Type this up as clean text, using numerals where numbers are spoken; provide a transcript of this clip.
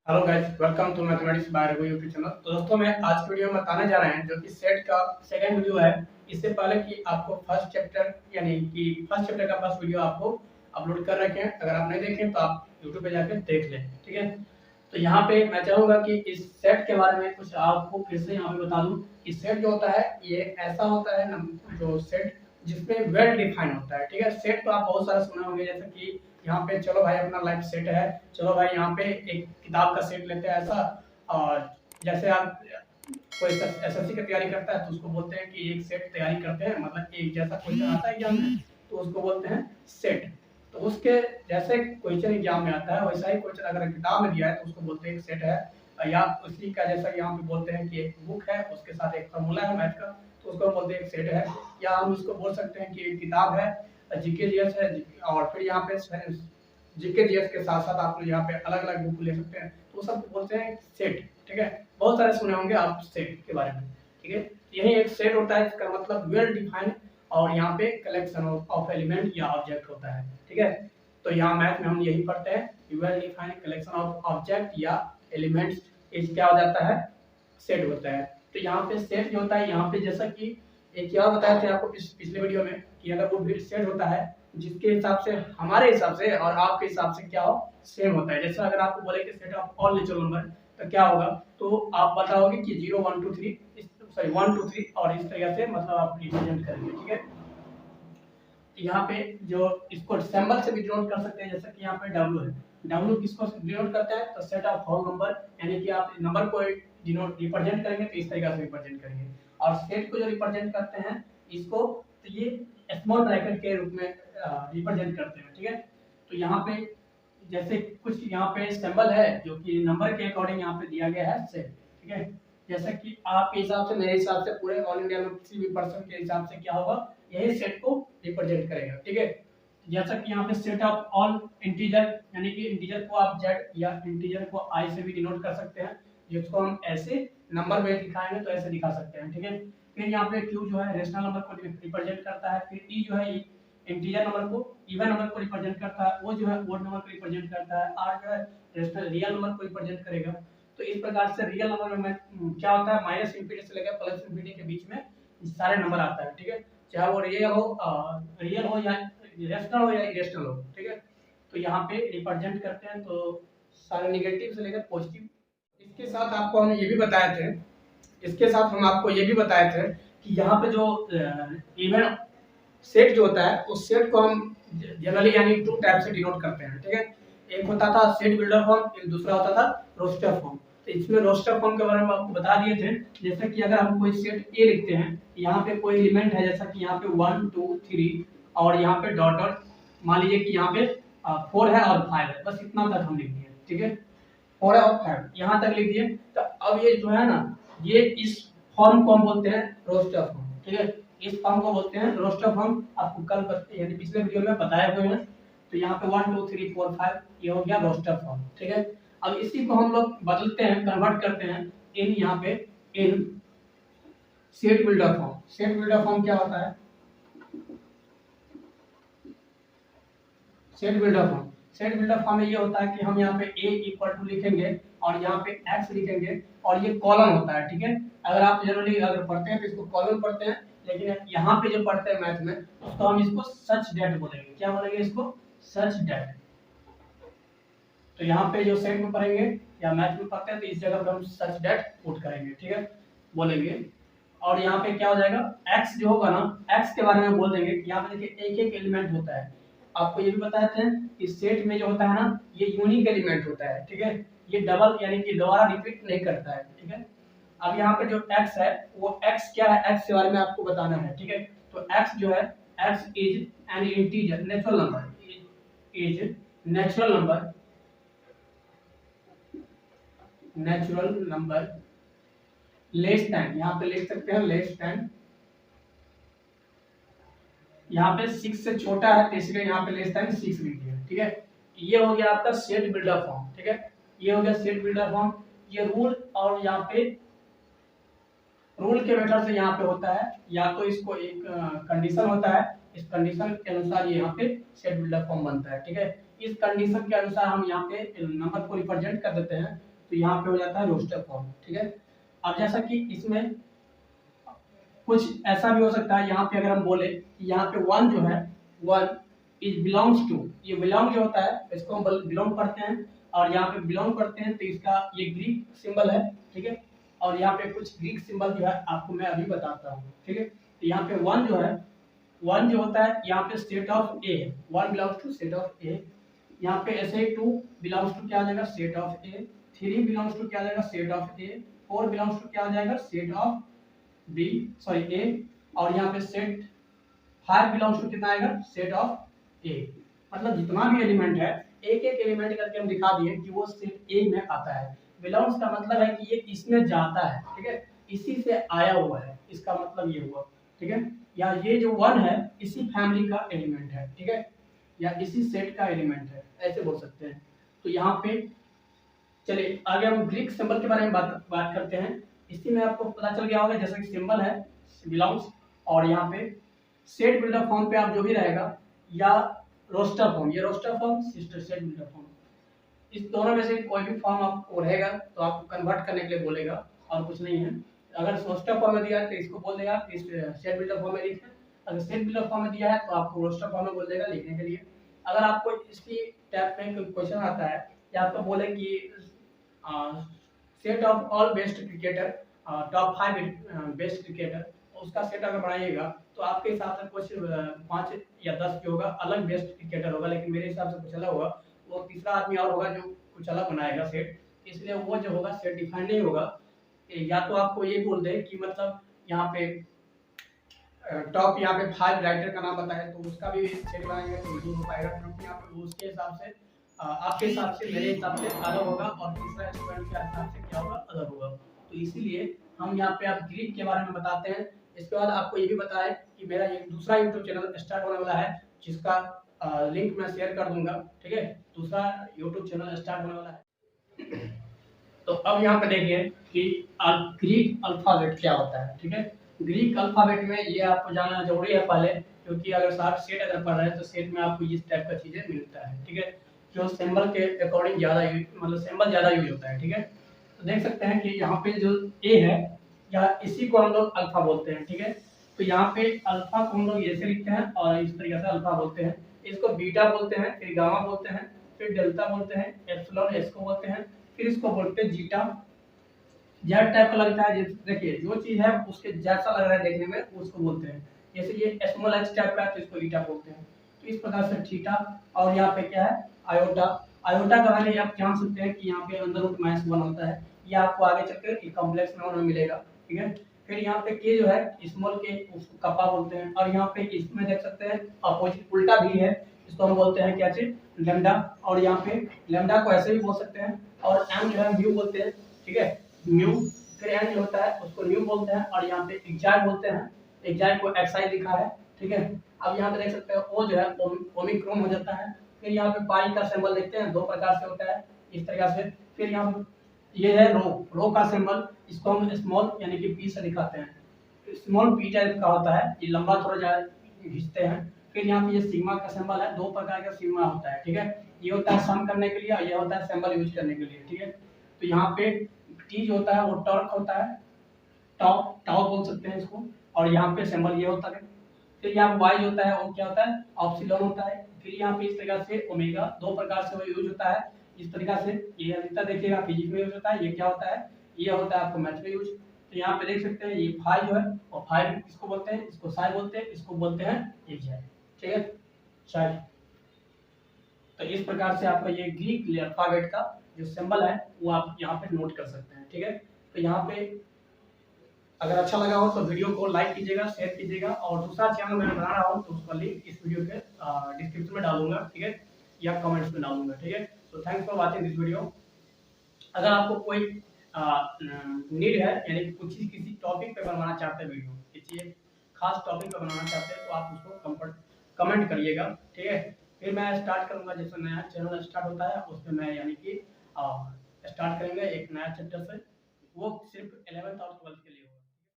Hello guys, welcome to mathematics by Raghu YouTube channel. तो दोस्तों, मैं आज की वीडियो में बताने जा रहे हैं जो कि सेट का सेकंड वीडियो है। इससे पहले कि आपको फर्स्ट चैप्टर यानी कि फर्स्ट चैप्टर का फर्स्ट वीडियो आपको अपलोड कर रखे हैं। अगर आप नहीं देखें तो आप यूट्यूब पे जाकर देख लें, ठीक है। तो यहाँ पे मैं चाहूँगा कि इस सेट के बारे में कुछ आपको फिर से यहाँ पे बता दूँ कि सेट जो होता है ये ऐसा होता है जो सेट जिसमें वेल डिफाइन होता है, ठीक है। सेट तो आप बहुत सारा सुने होंगे, जैसे कि यहाँ पे चलो भाई अपना लाइफ सेट है, चलो भाई यहाँ पे एक किताब का सेट लेते हैं ऐसा। और जैसे आप कोई एसएससी की तैयारी करता है तो उसको बोलते हैं कि एक सेट तैयारी करते हैं, मतलब एक जैसा क्वेश्चन आता है एग्जाम में तो उसको बोलते हैं सेट। तो उसके जैसे क्वेश्चन एग्जाम में आता है वैसा ही क्वेश्चन अगर किताब में दिया है तो उसको बोलते हैं एक सेट है। या उसी का जैसा यहाँ पे बोलते हैं कि एक बुक है उसके साथ एक फॉर्मूला है मैथ का तो उसको बोलते हैं एक सेट है। या हम उसको बोल सकते हैं कि एक किताब है, जीके जीएस है, और फिर यहाँ पे जीके जीएस के साथ साथ आप यहाँ पे अलग अलग बुक ले सकते हैं तो सब बोलते हैं सेट, ठीक है। बहुत सारे सुने होंगे आप सेट के बारे में, ठीक है। यही एक सेट होता है, इसका मतलब वेल डिफाइंड और यहाँ पे कलेक्शन ऑफ एलिमेंट या ऑब्जेक्ट होता है, ठीक है। तो यहाँ मैथ में हम यही पढ़ते हैं, well defined collection of object या एलिमेंट्स इस क्या हो जाता है, सेट होता है। तो यहाँ पे सेट जो होता है, यहाँ पे जैसा कि एक क्या बताया था आपको पिछले वीडियो में कि अगर वो सेट होता है जिसके हिसाब से हमारे हिसाब से और आपके हिसाब से क्या हो सेम होता है। जैसे अगर आपको बोले कि set of all natural number तो क्या होगा, तो आप बताओगे कि 0 1 2 3 सॉरी 1 2 3 और इस तरह से मतलब आप रिप्रेजेंट करेंगे, ठीक है। यहाँ पे जो इसको सिंबल से भी डिनोट कर सकते हैं, जैसे कि यहाँ पे W है, W किसको डिनोट करता है तो सेट ऑफ होल नंबर, यानी कि आप नंबर को डिनोट रिप्रेजेंट करेंगे तो इस तरीके से रिप्रेजेंट करेंगे। और सेट को जो रिप्रेजेंट करते हैं इसको तो ये स्मॉल ब्रैकेट के रूप में रिप्रेजेंट करते हैं, ठीक है। तो यहाँ पे जैसे कुछ यहाँ पे सिंबल है जो कि नंबर के अकॉर्डिंग यहाँ पे दिया गया है सेट, ठीक है। जैसे कि आपके हिसाब से मेरे हिसाब से पूरे ऑल इंडिया में किसी भी पर्सन के हिसाब से क्या होगा यही सेट को रिप्रेजेंट करेगा, ठीक है। जैसा कि यहाँ पे सेट ऑफ ऑल इंटीजर, यानी कि इंटीजर को आप जेड या इंटीजर को आई से भी डिनोट कर सकते हैं, जिसको हम ऐसे नंबर में दिखाएंगे तो ऐसे दिखा सकते हैं, ठीक है। फिर यहाँ पे क्यू जो है रेशनल नंबर को रिप्रेजेंट करता है, फिर ई जो है इंटीजर नंबर को इवन नंबर को रिप्रेजेंट करता है, वो जो है ओड नंबर को रिप्रेजेंट करता है, आर जो है रेशनल रियल नंबर को रिप्रेजेंट करेगा। तो इस प्रकार से रियल नंबर में क्या होता है माइनस इंफिनिटी से लेकर प्लस इंफिनिटी के बीच में सारे नंबर आता है, ठीक है। चाहे वो रियल हो या रेशनल हो या इरेशनल हो, ठीक है। तो यहाँ पे रिप्रेजेंट करते हैं तो सारे नेगेटिव से लेकर पॉजिटिव। इसके साथ आपको हम ये भी बताए थे, इसके साथ हम आपको ये भी बताए थे कि यहाँ पे जो इवन सेट जो होता है उस सेट को हम जनरली यानी टू टाइप से डिनोट करते हैं, ठीक है। एक होता था सेट बिल्डर फॉर्म, एक दूसरा होता था रोस्टर फॉर्म। तो इसमें रोस्टर फॉर्म के बारे में आपको बता दिए थे, जैसे कि अगर हम कोई सेट ए लिखते हैं, यहाँ पे कोई एलिमेंट है जैसा कि यहाँ पे 1 2 3 और यहाँ पे डॉट डॉट, मान लीजिए कि यहाँ पे 4 है और 5 है, बस इतना तक हम लिख दिए, ठीक है। 4 है और 5 यहाँ तक लिख दिए। तो अब ये जो है ना, ये इस फॉर्म को हम बोलते हैं रोस्टर फॉर्म, ठीक है। इस फॉर्म को बोलते हैं रोस्टर फॉर्म। आपको कल यानी पिछले वीडियो में बताए हुए हैं। तो यहाँ पे 1 2 3 4 5 ये हो गया रोस्टर फॉर्म, ठीक है। अब इसी को हम लोग बदलते हैं, कन्वर्ट करते हैं इन यहाँ पे इन set builder form. Set builder form क्या होता है, set builder form, set builder form में ये होता है कि हम यहाँ पे a इक्वल टू लिखेंगे और यहाँ पे x लिखेंगे और ये कॉलम होता है, ठीक है। अगर आप जनरली अगर पढ़ते हैं तो इसको कॉलम पढ़ते हैं, लेकिन यहाँ पे जो पढ़ते हैं मैथ में तो हम इसको सच डेट बोलेंगे। क्या बोलेंगे इसको, सच डेट। तो यहाँ पे जो सेट में पढ़ेंगे या मैथ में पढ़ते हैं तो इस जगह पे हम सच डेट पुट करेंगे, ठीक है, बोलेंगे। और यहाँ पे क्या हो जाएगा, x जो होगा ना, x के बारे में बोल देंगे कि यहाँ पे देखिए एक एक एलिमेंट होता है। आपको ये भी बताए थे इस सेट में जो होता है ना ये यूनिक एलिमेंट होता है, ठीक है। ये डबल यानी कि दोबारा रिपीट नहीं करता है, ठीक है। अब यहाँ पे जो x है वो x क्या है, x के बारे में आपको बताना है, ठीक है। तो x जो है, x is an integer natural number, is natural number, natural number less than, यहाँ पे लिख सकते हैं लेस देन, यहाँ पे 6 से छोटा है तो इसलिए यहाँ पे लेस देन 6 लिख दिया, ठीक है। ये हो गया आपका सेट बिल्डर फॉर्म, ठीक है। ये हो गया सेट बिल्डर फॉर्म। ये रूल और यहाँ पे रूल के मेथड से यहाँ पे होता है, या तो इसको एक कंडीशन होता है, इस कंडीशन के अनुसार ये यहाँ पे सेट बिल्डर फॉर्म बनता है, ठीक है। इस कंडीशन के अनुसार हम यहाँ पे नंबर को रिप्रेजेंट कर देते हैं। तो यहाँ पे हो जाता है रोस्टर फॉर्म, ठीक है। अब जैसा कि इसमें कुछ ऐसा भी हो सकता है, यहाँ पे अगर हम बोले कि यहाँ पे वन जो है, वन इज बिलोंग्स टू, ये बिलोंग जो होता है इसको हम बिलोंग करते हैं, और यहाँ पे बिलोंग करते हैं तो इसका ये ग्रीक सिंबल है, ठीक है। और यहाँ पे कुछ ग्रीक सिंबल जो है आपको मैं अभी बताता हूँ, ठीक है। तो यहाँ पे वन जो है, वन जो होता है यहाँ पे सेट ऑफ ए है, one belongs to set of A. यहाँ पे ऐसे ही टू बिलोंग्स टू क्या आ जाएगा, set of A. Three belongs to क्या आ जाएगा, set of A. Four belongs to क्या आ जाएगा, set of B, sorry A. और यहाँ पे सेट फाइव बिलोंग्स टू कितना आएगा, सेट ऑफ ए। मतलब जितना भी एलिमेंट है एक एक एलिमेंट करके हम दिखा दिए कि वो सेट ए में आता है। बिलोंग्स का मतलब है कि ये इसमें जाता है, ठीक है, इसी से आया हुआ है, इसका मतलब ये हुआ, ठीक है। या ये जो वन है इसी फैमिली का एलिमेंट है, ठीक है, या इसी सेट का एलिमेंट है, ऐसे बोल सकते हैं। तो यहाँ पे चलिए आगे हम ग्रीक सिंबल के बारे में बात करते हैं। इसी में आपको पता चल गया होगा जैसे कि सिंबल है बिलोंग्स, और यहाँ पे सेट बिल्डर फॉर्म पे आप जो भी रहेगा, या रोस्टर फॉर्म, ये roster form, sister set builder form, इस दोनों में से कोई भी फॉर्म आपको रहेगा तो आपको कन्वर्ट करने के लिए बोलेगा, और कुछ नहीं है। अगर रोस्टर फॉर्म में दिया है तो इसको बोल देगा इस सेट बिल्डर फॉर्म में लिखें, अगर सेट बिल्डर फॉर्म में दिया है तो आपको रोस्टर फॉर्म में बोल देगा लिखने के लिए। अगर आपको इसी टाइप में कोई क्वेश्चन आता है या आपको बोले कि set of all best cricketer, top 5 best cricketer, उसका सेट अगर बनाइएगा तो आपके हिसाब से कुछ 5 या 10 जो होगा अलग बेस्ट क्रिकेटर होगा, लेकिन मेरे हिसाब से कुछ अलग होगा, वो तीसरा आदमी और होगा जो कुछ अलग बनाएगा सेट, इसलिए वो जो होगा सेट डिफाइन नहीं होगा। या तो आपको ये बोल दे कि मतलब यहाँ पे टॉप यहाँ पे 5 राइटर का नाम बताए तो उसका भी सेट बनाएंगे तो नहीं हो पाएगा, क्योंकि यहाँ पे उसके हिसाब से आपके हिसाब से मेरे हिसाब से अलग होगा, और तीसरा स्टूडेंट के हिसाब से क्या होगा, अलग होगा। तो इसीलिए हम यहाँ पे आप ग्रीक के बारे में बताते हैं। इसके बाद आपको ये भी बताएं कि मेरा एक दूसरा यूट्यूब चैनल स्टार्ट होने वाला है, जिसका लिंक मैं शेयर कर दूंगा, ठीक है। दूसरा यूट्यूब चैनल स्टार्ट होने वाला है। तो अब यहाँ पे देखिए कि ग्रीक अल्फाबेट क्या होता है, ठीक है। ग्रीक अल्फाबेट में ये आपको जानना जरूरी है पहले, क्योंकि अगर आप सेट अगर पढ़ रहे हैं तो सेट में आपको इस टाइप का चीजें मिलता है, ठीक है, जो सिंबल के अकॉर्डिंग ज्यादा मतलब सिंबल ज्यादा यूज होता है, ठीक है। तो देख सकते हैं कि यहाँ पे जो ए है, या इसी को हम लोग अल्फा बोलते हैं, ठीक है। तो यहाँ पे अल्फा को हम लोग ऐसे लिखते हैं और इस तरीके से अल्फा बोलते हैं। इसको बीटा बोलते हैं, फिर गामा बोलते हैं, फिर डेल्टा बोलते हैं, एप्सिलॉन एस को बोलते हैं, फिर इसको बोलते हैं जीटा। जेड टाइप का लगता है, देखिए जो चीज है उसके जैसा लग रहा है देखने में उसको बोलते हैं। जैसे ये स्मॉल एच टाइप का है तो इसको ईटा बोलते हैं। तो इस प्रकार से थीटा, और यहाँ पे क्या है, आयोटा। आयोटा का वैल्यू आप जान सकते हैं कि यहाँ पे अंदर रूट -1 होता है, ये आपको आगे चलकर एक कॉम्प्लेक्स नंबर में मिलेगा, ठीक है। फिर यहाँ पे के जो है स्मॉल के, उसको कप्पा बोलते हैं। और यहाँ पे इसमें देख सकते हैं अपोजिट उल्टा भी है, इसको हम बोलते हैं क्या चीज, लैम्डा। और यहाँ पे लैम्डा को ऐसे भी बोल सकते हैं, और एम जो है म्यू बोलते हैं, ठीक है, म्यू। फिर एन जो होता है उसको न्यू बोलते हैं, और यहाँ पे एक्साई बोलते हैं, एक्साई को एक्साई लिखा है, ठीक है। अब यहाँ पे देख सकते हैं ओ जो है ओमिक्रोन हो जाता है। फिर यहाँ पे पाई का सिंबल देखते हैं, 2 प्रकार से होता है इस तरीके से। फिर यहाँ पे ये है रो का सिंबल, इसको हम स्मॉल यानी कि पी से दिखाते हैं। स्मॉल पी टाइप का होता है, ये लंबा थोड़ा ज्यादा खींचते हैं। फिर यहाँ पे ये सिग्मा का सिंबल है, 2 प्रकार का सिग्मा होता है, ठीक है। ये होता है सम करने के लिए, और ये होता है सिंबल यूज करने के लिए, ठीक है। तो यहाँ पे टी जो होता है वो टॉर्क होता है, टाउ टाउ बोल सकते हैं इसको, और यहाँ पे सिंबल ये होता है। फिर यहाँ वाई जो होता है वो क्या होता है, ऑप्सिलॉन होता है। फिर यहाँ पे इस तरीके से ओमेगा, 2 प्रकार से वो यूज होता है इस तरीका से। ये अधिकतर देखिएगा फिजिक्स में यूज होता है। ये क्या होता है, ये होता है आपको मैथ में यूज। तो यहाँ पे देख सकते हैं ये फाई जो है, और फाई इसको बोलते हैं, इसको साई बोलते हैं, इसको बोलते हैं एक जाए, ठीक है, साई। तो इस प्रकार से आपका ये ग्रीक अल्फाबेट का जो सिंबल है वो आप यहाँ पे नोट कर सकते हैं, ठीक है। तो यहाँ पे अगर अच्छा लगा हो तो वीडियो को लाइक कीजिएगा, शेयर कीजिएगा, और दूसरा चैनल मैं बना रहा हूँ तो उसका लिंक इस वीडियो के डिस्क्रिप्शन में डालूंगा, ठीक है, या कमेंट्स में डालूंगा, ठीक है। So thanks for watching this video. अगर आपको कोई नीड है, यानी कुछ किसी टॉपिक पे बनवाना चाहते हैं वीडियो, किसी खास टॉपिक पे बनाना चाहते हैं, तो आप उसको कमेंट करिएगा, ठीक है। फिर मैं स्टार्ट करूंगा, जैसे नया चैनल स्टार्ट होता है उसमें मैं यानी कि स्टार्ट करेंगे एक नया चैप्टर से, वो सिर्फ 11th और 12th के लिए।